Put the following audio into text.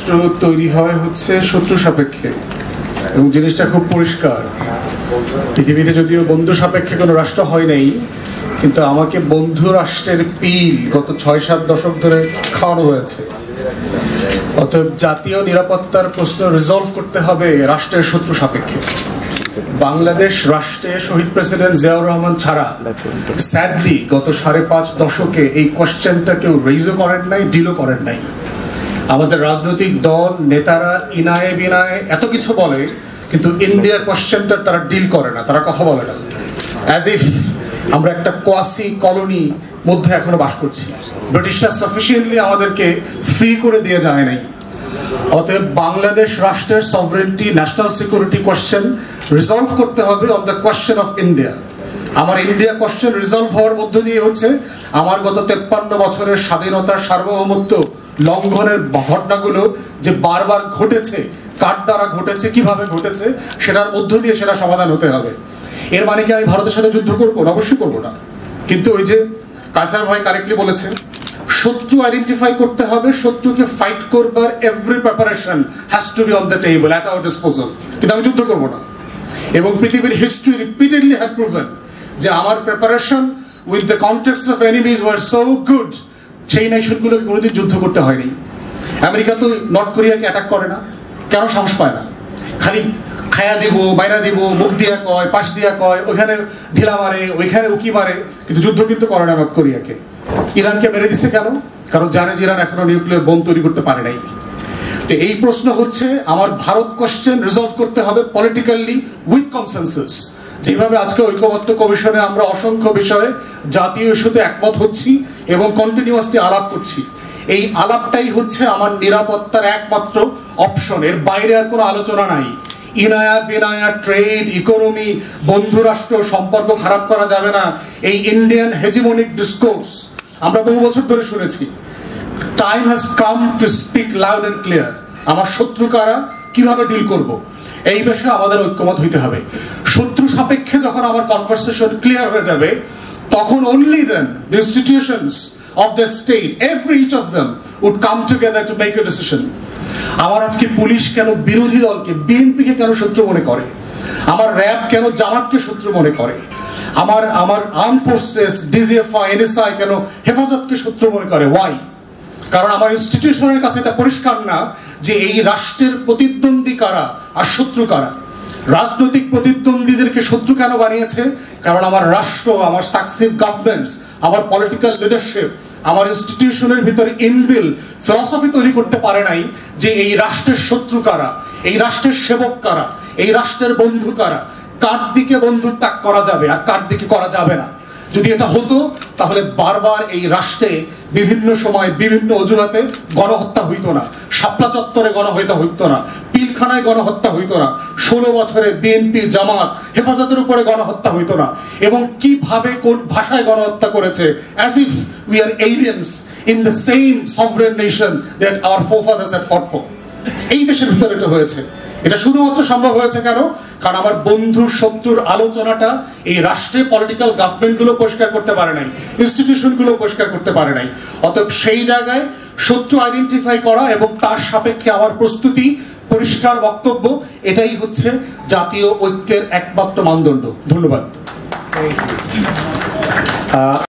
রাষ্ট্র তৈরি হয় হচ্ছে শত্রু সাপেক্ষে, এবং জিনিসটা খুব পরিষ্কার। পৃথিবীতে যদিও বন্ধু সাপেক্ষে কোনো রাষ্ট্র হয় নাই, কিন্তু আমাকে বন্ধু রাষ্ট্রের পিল গত ৬-৭ দশক ধরে খাওয়ানো হয়েছে। অতএব জাতীয় নিরাপত্তার প্রশ্ন রিজলভ করতে হবে রাষ্ট্রের শত্রু সাপেক্ষে। বাংলাদেশ রাষ্ট্রে শহীদ প্রেসিডেন্ট জিয়াউর রহমান ছাড়া স্যাডলি গত ৫.৫ দশকে এই কোয়েশ্চেনটা কেউ রেইজও করেন নাই, ডিলও করেন নাই। আমাদের রাজনৈতিক দল নেতারা ইনায়ে বিনায়ে এত কিছু বলে, কিন্তু ইন্ডিয়া কোয়েশ্চেনটা তারা ডিল করে না, তারা কথা বলে না, অ্যাজ ইফ আমরা একটা কোয়াসি কলোনি মধ্যে এখনো বাস করছি। ব্রিটিশরা সাফিসিয়েন্টলি আমাদেরকে ফ্রি করে দিয়ে যায় নাই। অতএব বাংলাদেশ রাষ্ট্রের sovereignty, national security question resolve করতে হবে on the question of India. আমার ইন্ডিয়া কোয়েশ্চেন রিজলভ হওয়ার মধ্য দিয়ে হচ্ছে আমার গত 53 বছরের স্বাধীনতার সার্বভৌমত্ব লঙ্ঘনের ঘটনাগুলো যে বারবার ঘটেছে, কার দ্বারা ঘটেছে, কিভাবে ঘটেছে, সেটার মধ্য দিয়ে সেটা সমাধান হতে হবে। এর মানে কি আমি ভারতের সাথে যুদ্ধ করবো না? অবশ্যই করবো না। কিন্তু ওই যে কায়সার ভাই কারেক্টলি বলেছেন, শত্রু আইডেন্টিফাই করতে হবে, শত্রুকে ফাইট করবার every preparation has to be on the table, at our disposal. কিন্তু আমি যুদ্ধ করবো না। এবং পৃথিবীর হিস্ট্রি রিপিটেডলি হ্যাভ প্রুভেন যে আমার preparation with the context of enemies were so good, সেই নেশনগুলোকে কোনোদিন যুদ্ধ করতে হয়নি। আমেরিকা তো নর্থ কোরিয়াকে অ্যাটাক করে না, কেন? সাহস পায় না। খালি খায়া দিব, বাইরা দিব, মুখ দিয়া কয়, পাশ দিয়া কয়, ওইখানে ঢিলা মারে, ওইখানে উকি মারে, কিন্তু যুদ্ধ কিন্তু করে না নর্থ কোরিয়াকে। ইরানকে মেরে দিচ্ছে কেন? কারণ জানে যে ইরান এখনো নিউক্লিয়ার বোম তৈরি করতে পারে নাই। তো এই প্রশ্ন হচ্ছে আমার ভারত কোয়েশ্চেন রিজলভ করতে হবে পলিটিক্যালি উইথ কনসেনসাস। যেভাবে আজকে ঐক্যবদ্ধ কমিশনে আমরা অসংখ্য বিষয়ে জাতীয় ইস্যুতে একমত হচ্ছি এবং কন্টিনিউয়াসলি আলাপ করছি, এই আলাপটাই হচ্ছে আমার নিরাপত্তার একমাত্র অপশন। এর বাইরে আর কোনো আলোচনা নাই। ইনায়া বিনায়া, ট্রেড, ইকোনমি, বন্ধু রাষ্ট্র, সম্পর্ক খারাপ করা যাবে না, এই ইন্ডিয়ান হেজিমনিক ডিসকোর্স আমরা বহু বছর ধরে শুনেছি। Time has come to speak loud and clear. আমার শত্রু কারা, কিভাবে ডিল করব, এই বিষয়ে আমাদের ঐক্যমত হইতে হবে। শত্রু সাপেক্ষে যখন আমার কনভারসেশন ক্লিয়ার হয়ে যাবে, তখন only then the institutions of the state, every each of them would come together to make a decision. আমার আজকে পুলিশ কেন বিরোধী দলকে, বিএনপিকে কেন শত্রু মনে করে? আমার র্যাব কেন জামাতকে শত্রু মনে করে? আমার আর্ম ফোর্সেস, ডিজিএফআই, এনএসআই কেন হেফাজতকে শত্রু মনে করে? ওয়াই? কারণ আমার ইনস্টিটিউশনের কাছে এটা পরিষ্কার না যে এই রাষ্ট্রের প্রতিদ্বন্দ্বী কারা আর শত্রু কারা। রাজনৈতিক প্রতিদ্বন্দ্বীদেরকে শত্রু কেন বানিয়েছে? কারণ আমার রাষ্ট্র, আমার সাকসেসিভ গভর্নমেন্টস, আমার পলিটিক্যাল লিডারশিপ, আমার ইনস্টিটিউশনের ভিতরে ইনবিল ফিলসফি তৈরি করতে পারে নাই যে এই রাষ্ট্রের শত্রু কারা, এই রাষ্ট্রের সেবক কারা, এই রাষ্ট্রের বন্ধু কারা, কার দিকে বন্ধু ত্যাগ করা যাবে আর কার দিকে করা যাবে না। যদি এটা হতো তাহলে বারবার এই রাষ্ট্রে বিভিন্ন সময় বিভিন্ন অজুহাতে গণহত্যা হইতো না, শাপলা চত্বরে গণহত্যা হইতো না, পিলখানায় গণহত্যা হইতো না, 16 বছরে বিএনপি, জামাত, হেফাজতের উপরে গণহত্যা হইতো না। এবং কিভাবে কোন ভাষায় গণহত্যা করেছে, as if we are aliens in the same sovereign nation that our forefathers had fought for. এই দেশের ভিতরে এটা হয়েছে। এটা শুধুমাত্র সম্ভব হয়েছে কেন? কারণ আমার বন্ধু শত্রুর আলোচনাটা এই রাষ্ট্রের পলিটিক্যাল গভর্নমেন্টগুলো পরিষ্কার করতে পারে নাই, ইনস্টিটিউশনগুলো পরিষ্কার করতে পারে নাই। অতএব সেই জায়গায় শত্রু আইডেন্টিফাই করা এবং তার সাপেক্ষে আমার প্রস্তুতি, পরিষ্কার বক্তব্য, এটাই হচ্ছে জাতীয় ঐক্যের একমাত্র মানদণ্ড। ধন্যবাদ।